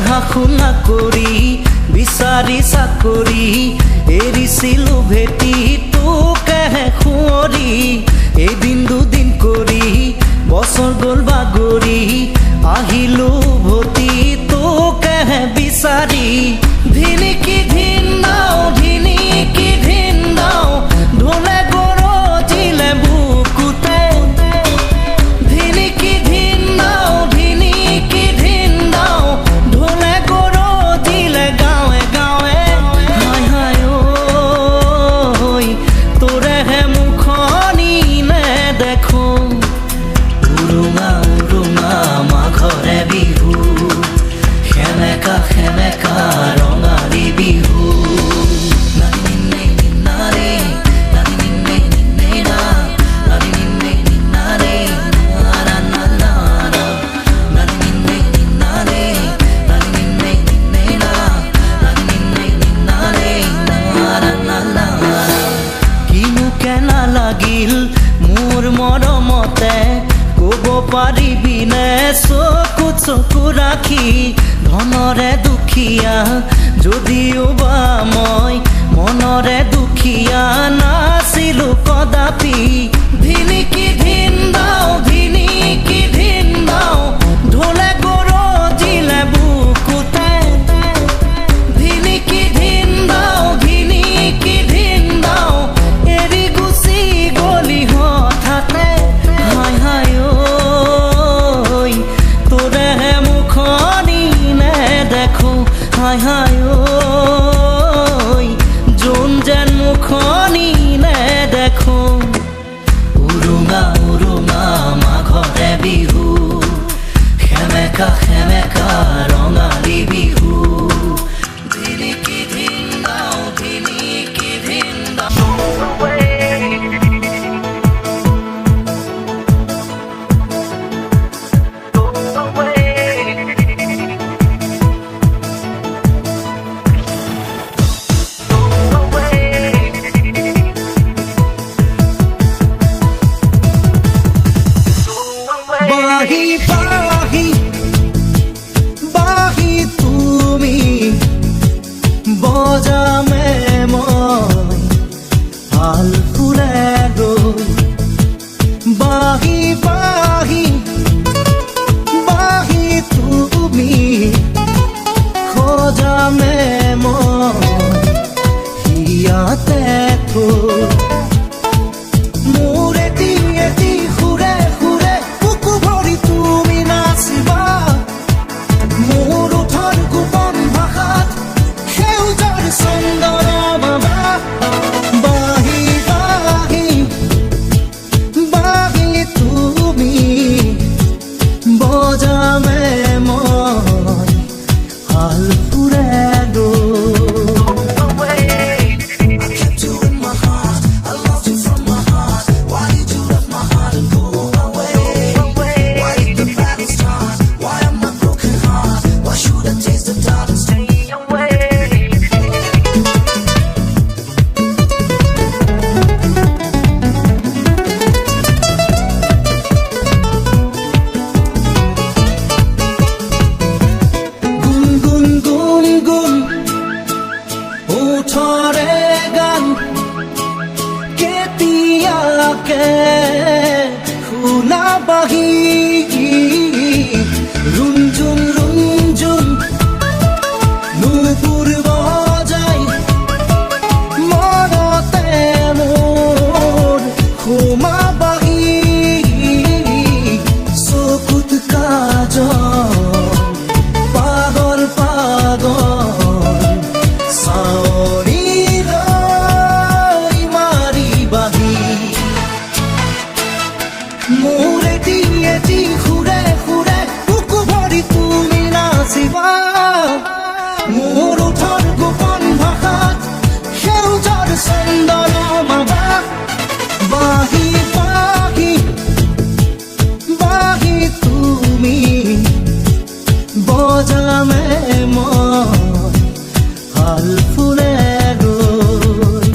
পঢ়া শুনা কৰি বিচাৰি চাকৰি এৰিছিলো ভেটি তোকেহে সুঁৱৰি এদিন দুদিন কৰি বছৰ গ'ল বাগৰি আহিলো ভতি তোকেহে বিচাৰি ধিনিকি ধিন নাও ঢোলে গৰজিলে বুকুতে ধিনিকি ধিন নাও ঢোলে গৰজিলে গাঁৱে গাঁৱে হাই হাই ঐ তোৰেহে মুখনি নেদেখো উৰুঙা উৰুঙা মাঘৰে বিহু সেমেকা সেমেকা ৰঙালী বিহু লাগিল মোৰ মৰমতে ক'ব পাৰিবিনে চকুত চকু ৰাখি ধনৰে দুখীয়া যদিও বা মই মনৰে দুখীয়া নাছিলো কদাপি ধিনিকি ধিন নাও ঢোলে গৰজিলে বুকুতে ধিনিকি ধিন নাও এৰি গুচি গলি হঠাতে হাই হাই ঐ তোৰেহে মুখনি নেদেখো হাই হাই ঐ যোন যেন মুখনি নেদেখো উৰুঙা উৰুঙা মাঘৰে বিহু সেমেকা সেমেকা ৰঙালী বিহু ধিনিকি ধিন নাও বাহি বাহি বাহি তুমি বজামে মই ভাল ফুলে গৈ বাহি বাহি বাহি তুমি খোজামে মই হিয়াতে থৈ মোৰ এটি সুৰে সুৰে বুকু ভৰি তুমি নাচিবা মোৰ ওঠৰ গোপন ভাষাত সেউজৰ চন্দন বাবা বাহি বাহি বাহি তুমি বজামে মই হাল ফুৰে ওঠৰে গান কেতিয়াকে শুনাবাহি ৰুঞ্জুন ৰুঞ্জুন নুপুৰ বজাই মনতে মোৰ সোমাবাহি চকুত কাজল পাগল পাগল চাৱৰি লৈ মাৰিবাহি মোৰ এটি সুৰে সুৰে বুকু ভৰি তুমি নাচিবা মোৰ ওঠৰ গোপন ভাষাত সেউজৰ চন্দন মাবা বাহি বাহি বাহি তুমি বজামে মই হাল ফুলে গৈ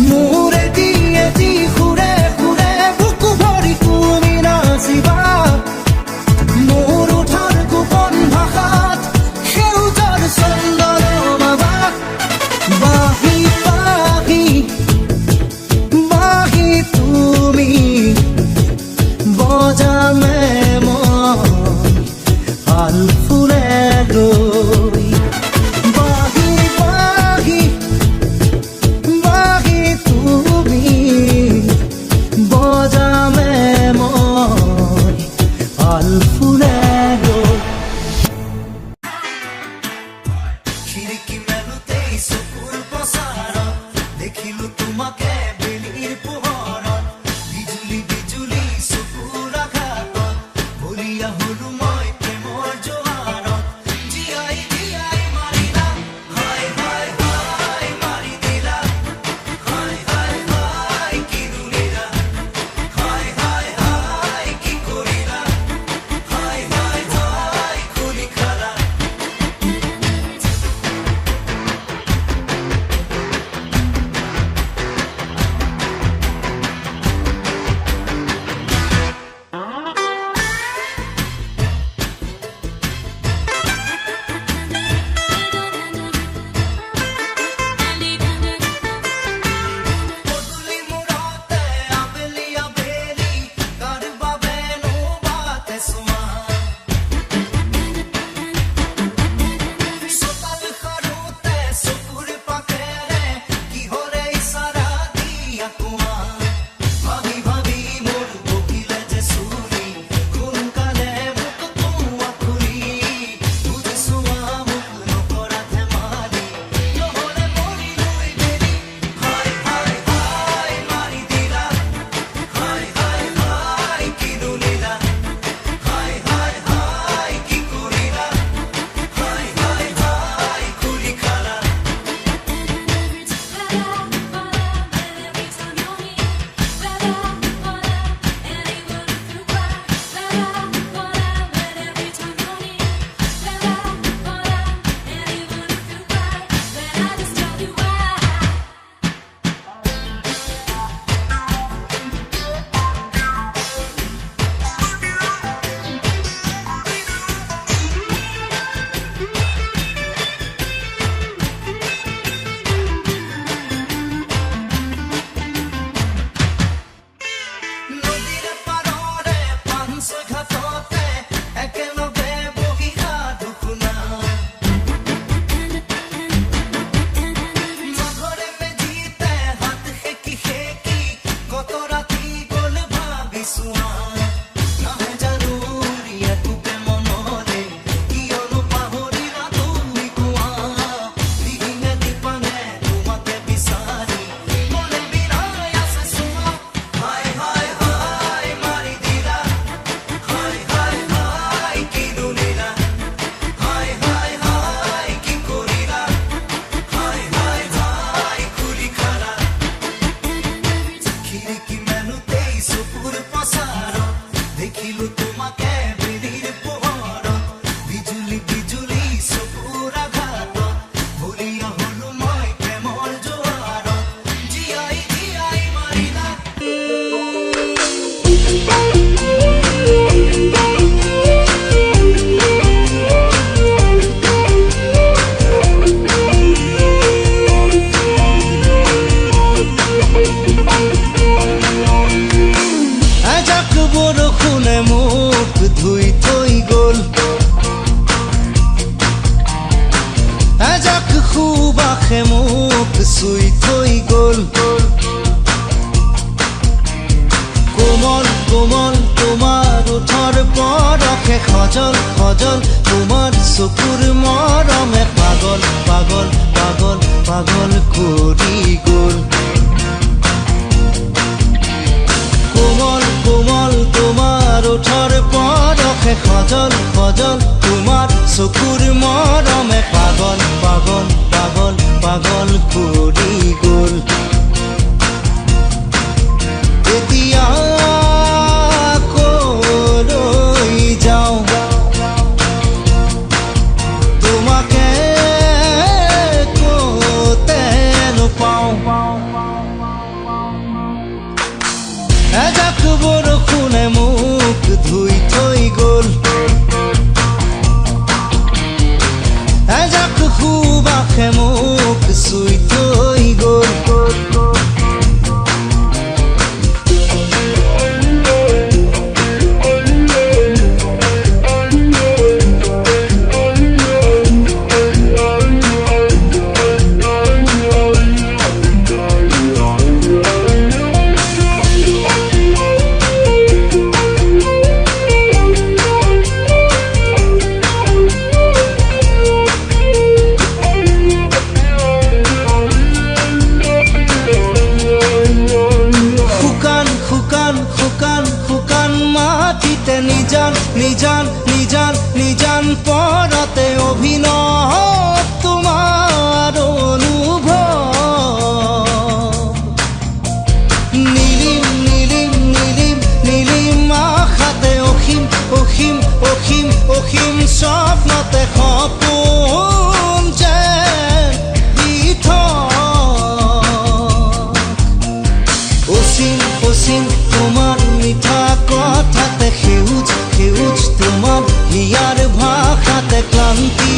মোৰে দিয়েদি সুৰে সুৰে বুকু ভৰি তুমি নাচিবা মোৰ উঠাৰ গোপন ভাষাত সেউজৰ চন্দন মাবা বাহি বাহি বাহি তুমি বজামে মই হাল ফুলে গৈ বাহি বাহি বাহি তুমি বৰষুণে মোক ধুই থৈ গ'ল এজাক সুবাসে মোক চুই থৈ গ'ল মাটিতে নিজান নিজান নিজান নিজান পরতে অভিনব তোমার অনুভব নীলিম নীলিম নীলিম নীলিম আশাতে অসীম অসীম অসীম অসীম স্বপ্নতে সপোন যে অসীম অসীম তোমার মিঠা কথাতে সেউজ সেউজ তোমার হিয়ার ভাষাতে ক্লান্তি